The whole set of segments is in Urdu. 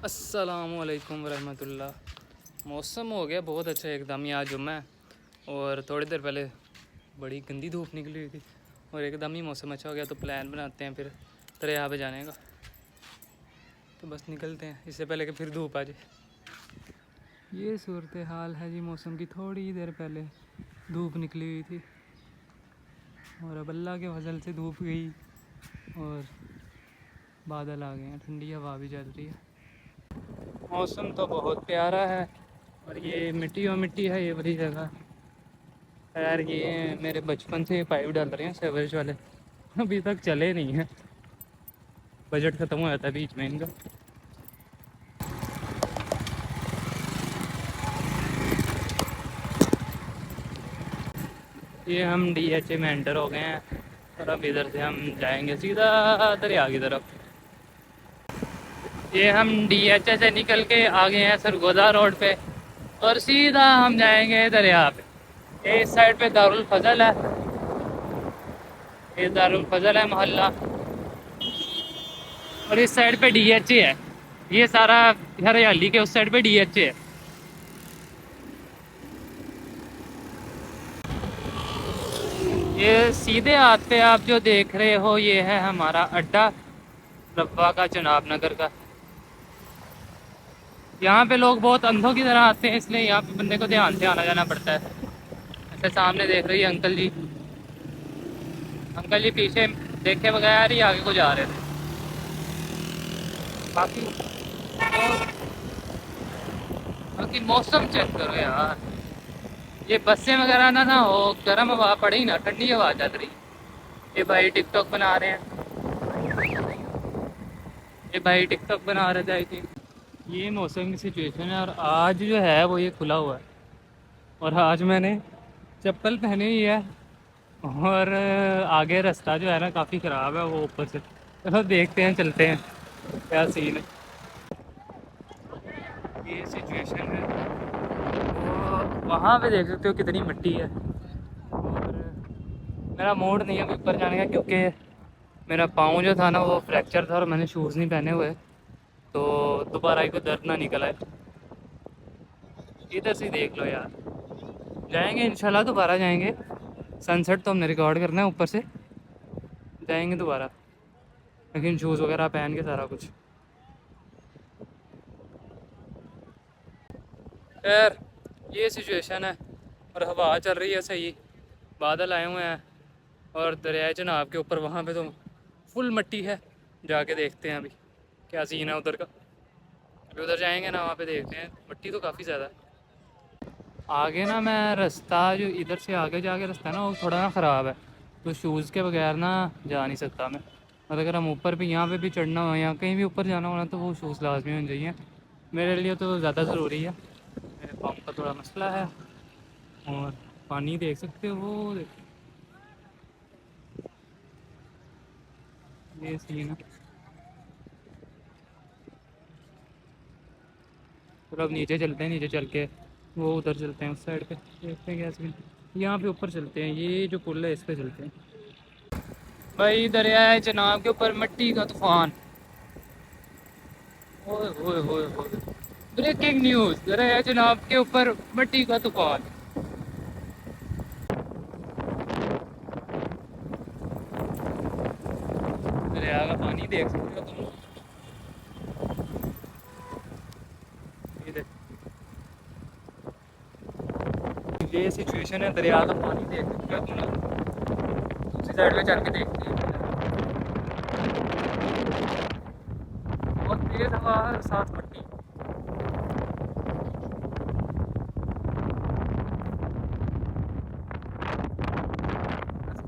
السلام علیکم ورحمۃ اللہ۔ موسم ہو گیا بہت اچھا ایک دم ہی، آج جمعہ ہے اور تھوڑی دیر پہلے بڑی گندی دھوپ نکلی ہوئی تھی اور ایک دم ہی موسم اچھا ہو گیا، تو پلان بناتے ہیں پھر دریا پہ جانے کا، تو بس نکلتے ہیں اس سے پہلے کہ پھر دھوپ آ جائے۔ یہ صورتحال ہے جی موسم کی، تھوڑی دیر پہلے دھوپ نکلی ہوئی تھی اور اب اللہ کے فضل سے دھوپ گئی اور بادل آ گئے ہیں، ٹھنڈی ہوا بھی چل رہی ہے۔ موسم تو بہت پیارا ہے اور یہ مٹی و مٹی ہے یہ بڑی جگہ۔ خیر یہ میرے بچپن سے پائپ ڈال رہے ہیں سیوریج والے، ابھی تک چلے نہیں ہیں، بجٹ ختم ہو جاتا ہے بیچ میں ان کا۔ یہ ہم ڈی ایچ اے میں انٹر ہو گئے ہیں اور اب ادھر سے ہم جائیں گے سیدھا دریا کی طرف۔ یہ ہم ڈی ایچ اے سے نکل کے آگے ہیں سرگودا روڈ پہ اور سیدھا ہم جائیں گے دریا پہ۔ یہ اس سائڈ پہ دارالفضل ہے، یہ دارالفضل ہے محلہ، اور اس سائڈ پہ ڈی ایچ اے ہے۔ یہ سارا ہریالی کے اس سائڈ پہ ڈی ایچ اے ہے۔ یہ سیدھے ہاتھ پہ آپ جو دیکھ رہے ہو یہ ہے ہمارا اڈا ربا کا، جناب نگر کا۔ یہاں پہ لوگ بہت اندھوں کی طرح آتے ہیں، اس لیے یہاں پہ بندے کو دھیان سے آنا جانا پڑتا ہے۔ ایسے سامنے دیکھ رہی ہے انکل جی، انکل جی پیچھے دیکھے بغیر ہی آگے کو جا رہے تھے۔ باقی موسم چیک کرو یار، یہ بسیں وغیرہ نہ ہو، گرم ہوا پڑی نا، ٹھنڈی ہوا چل رہی۔ یہ بھائی ٹک ٹاک بنا رہے ہیں، یہ بھائی ٹک ٹاک بنا رہے تھے آئی تھنک۔ یہ موسم کی سچویشن ہے اور آج جو ہے وہ یہ کھلا ہوا ہے، اور آج میں نے چپل پہنی ہوئی ہے اور آگے راستہ جو ہے نا کافی خراب ہے وہ اوپر سے۔ چلو دیکھتے ہیں، چلتے ہیں کیا سین ہے۔ یہ سچویشن ہے، وہاں پہ دیکھ سکتے ہو کتنی مٹی ہے، اور میرا موڈ نہیں ہے اوپر جانے کا کیونکہ میرا پاؤں جو تھا نا وہ فریکچر تھا اور میں نے شوز نہیں پہنے ہوئے، تو دوبارہ ہی کوئی درد نہ نکل آئے۔ ادھر سے دیکھ لو یار، جائیں گے انشاءاللہ، دوبارہ جائیں گے۔ سن سیٹ تو ہم نے ریکارڈ کرنا ہے، اوپر سے جائیں گے دوبارہ، لیکن شوز وغیرہ پہن کے سارا کچھ۔ خیر یہ سچویشن ہے اور ہوا چل رہی ہے صحیح، بادل آئے ہوئے ہیں اور دریائے جناب کے اوپر وہاں پہ تو فل مٹی ہے۔ جا کے دیکھتے ہیں ابھی کیا سین ہے ادھر کا، ابھی ادھر جائیں گے نا، وہاں پہ دیکھتے ہیں، مٹی تو کافی زیادہ ہے۔ آگے نا میں راستہ جو ادھر سے آگے جا کے راستہ ہے نا وہ تھوڑا نا خراب ہے، تو شوز کے بغیر نا جا نہیں سکتا میں، اور اگر ہم اوپر بھی یہاں پہ بھی چڑھنا ہو یا کہیں بھی اوپر جانا ہونا تو وہ شوز لازمی ہونے چاہیے، میرے لیے تو زیادہ ضروری ہے۔ میرے پاؤں کا تھوڑا مسئلہ ہے، اور پانی دیکھ سکتے ہو وہ یہ سین ہے۔ پھر اب نیچے چلتے ہیں، نیچے چل کے وہ ادھر چلتے ہیں اس سائڈ پہ، دیکھتے ہیں کیا سین۔ یہاں پہ اوپر چلتے ہیں، یہ جو پل ہے اس پہ چلتے ہیں۔ بھائی دریائے جناب کے اوپر مٹی کا طوفان، اوئے ہوئے ہوئے ہوئے، بریکنگ نیوز، دریائے جناب کے اوپر مٹی کا طوفان۔ دریا کا پانی دیکھ سکتے ہو تم، یہ سچویشن ہے، دریا کا پانی دیکھ سکتے ہو تم، دوسری سائڈ پہ چل کے دیکھتے ہیں۔ بہت تیز ہوا ہے ساتھ مٹی،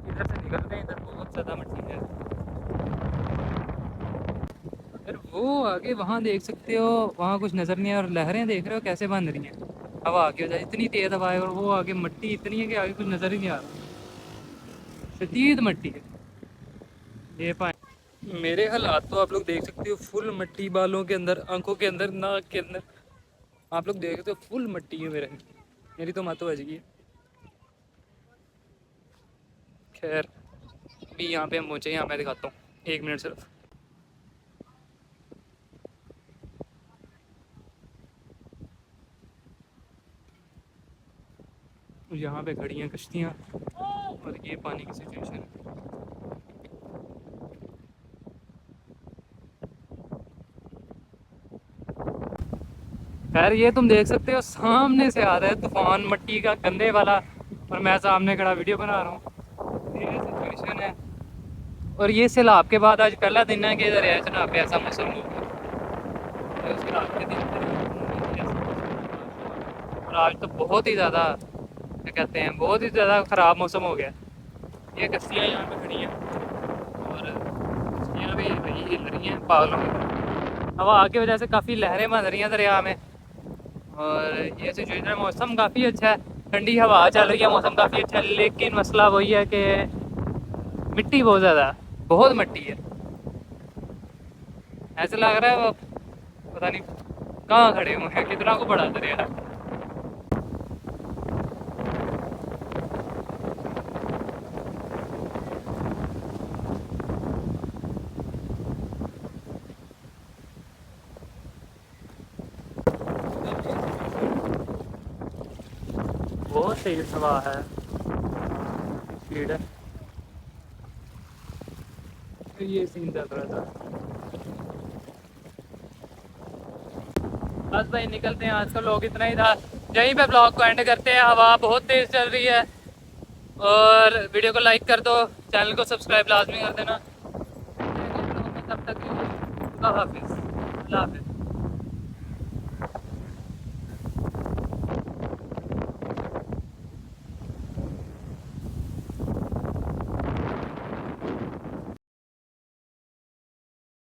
ادھر سے نکلتے ہیں، ادھر بہت زیادہ مٹی ہے۔ پھر وہ آگے وہاں دیکھ سکتے ہو، وہاں کچھ نظر نہیں ہے، اور لہریں دیکھ رہے ہو کیسے بن رہی ہیں ہوا کی وجہ سے، اتنی تیز ہوا ہے، اور وہ آگے مٹی اتنی ہے کہ آگے کچھ نظر ہی نہیں آ رہا، شدید مٹی ہے یہ پانی۔ میرے حالات تو آپ لوگ دیکھ سکتے ہو، فل مٹی، بالوں کے اندر، آنکھوں کے اندر، ناک کے اندر، آپ لوگ دیکھ سکتے ہو فل مٹی ہے میری تو مت بج گئی ہے۔ خیر ابھی یہاں پہ ہم پہنچے، یہاں میں دکھاتا ہوں، ایک منٹ صرف۔ اور یہاں پہ کھڑی ہیں کشتیاں اور یہ پانی کی سچویشن ہے. خیر یہ تم دیکھ سکتے ہو سامنے سے آ رہا ہے طوفان مٹی کا گندے والا اور میں سامنے کھڑا ویڈیو بنا رہا ہوں. یہ سچویشن ہے. اور یہ سیلاب کے بعد آج پہلا دن ہے کہ دریا چناب پہ ایسا موسم ہو گیا. سیلاب کے دن اور آج تو بہت ہی زیادہ کیا کہتے ہیں بہت ہی زیادہ خراب موسم ہو گیا. یہ کشتیاں یہاں پہ کھڑی ہیں اور کشتیاں بھی وہی ہل رہی ہیں پاگلوں کی طرح. ہوا کی وجہ سے کافی لہریں بن رہی ہیں دریا میں اور یہ سچویشن ہے. موسم کافی اچھا ہے, ٹھنڈی ہوا چل رہی ہے, موسم کافی اچھا ہے. لیکن مسئلہ وہی ہے کہ مٹی بہت زیادہ بہت مٹی ہے. ایسا لگ رہا ہے وہ پتہ نہیں کہاں کھڑے ہوئے ہیں, کتنا کو بڑا دریا ہے. بہت تیز ہوا ہے, اسپیڈ ہے. یہ سین چل رہا تھا. بس بھائی نکلتے ہیں, آج کا لوگ اتنا ہی تھا. یہیں پہ بلاگ کو اینڈ کرتے ہیں. ہوا بہت تیز چل رہی ہے اور ویڈیو کو لائک کر دو, چینل کو سبسکرائب لازمی کر دینا. تب تک اللہ حافظ. اللہ حافظ.